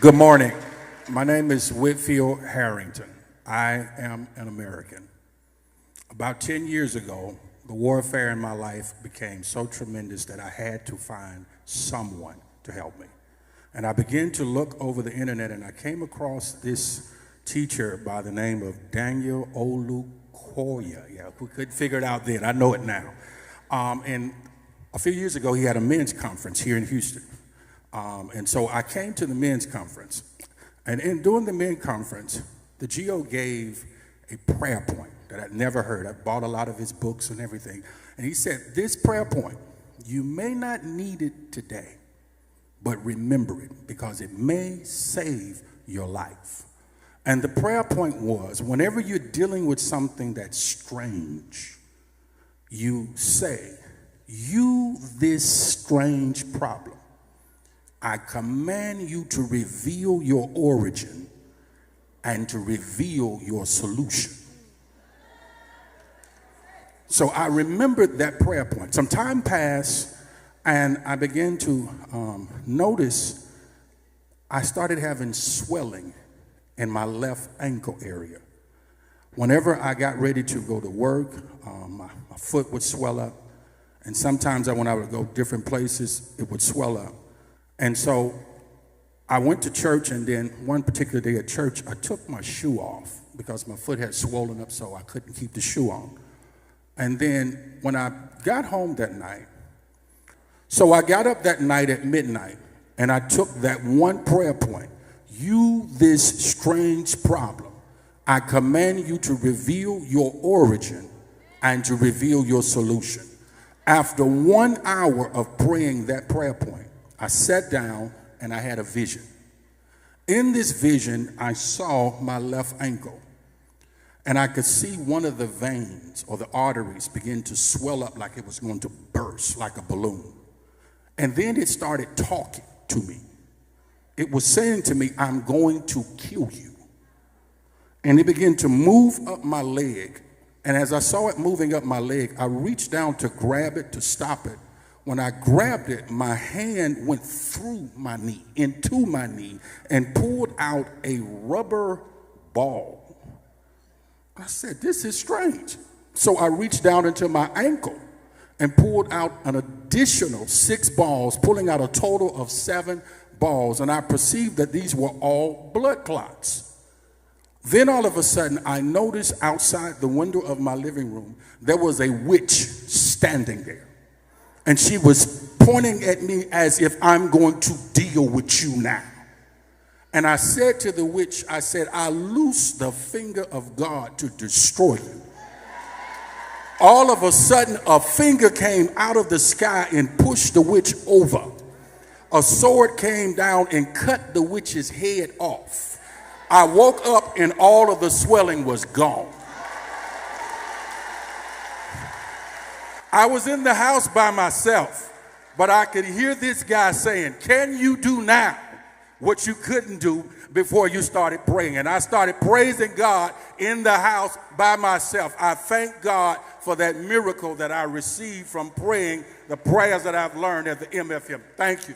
Good morning. My name is Whitfield Harrington. I am an American. About 10 years ago, the warfare in my life became so tremendous that I had to find someone to help me. And I began to look over the internet, and I came across this teacher by the name of Daniel Olukoya. Yeah, we couldn't figure it out then. I know it now. And a few years ago, he had a men's conference here in Houston. And so I came to the men's conference. And during the men's conference, the GO gave a prayer point that I'd never heard. I bought a lot of his books and everything. And he said, this prayer point, you may not need it today, but remember it because it may save your life. And the prayer point was, whenever you're dealing with something that's strange, you say, you this strange problem, I command you to reveal your origin and to reveal your solution. So I remembered that prayer point. Some time passed, and I began to notice I started having swelling in my left ankle area. Whenever I got ready to go to work, my foot would swell up, and sometimes when I would go different places, it would swell up. And so I went to church, and then one particular day at church, I took my shoe off because my foot had swollen up so I couldn't keep the shoe on. And then when I got home that night, so I got up that night at midnight, and I took that one prayer point, you this strange problem, I command you to reveal your origin and to reveal your solution. After 1 hour of praying that prayer point, I sat down and I had a vision. In this vision, I saw my left ankle, and I could see one of the veins or the arteries begin to swell up like it was going to burst like a balloon. And then it started talking to me. It was saying to me, I'm going to kill you. And it began to move up my leg. And as I saw it moving up my leg, I reached down to grab it, to stop it. When I grabbed it, my hand went through my knee, into my knee, and pulled out a rubber ball. I said, this is strange. So I reached down into my ankle and pulled out an additional 6 balls, pulling out a total of 7 balls. And I perceived that these were all blood clots. Then all of a sudden, I noticed outside the window of my living room, there was a witch standing there. And she was pointing at me as if I'm going to deal with you now. And I said to the witch, I said, I loose the finger of God to destroy you. All of a sudden, a finger came out of the sky and pushed the witch over. A sword came down and cut the witch's head off. I woke up and all of the swelling was gone. I was in the house by myself, but I could hear this guy saying, can you do now what you couldn't do before you started praying? And I started praising God in the house by myself. I thank God for that miracle that I received from praying the prayers that I've learned at the MFM. Thank you.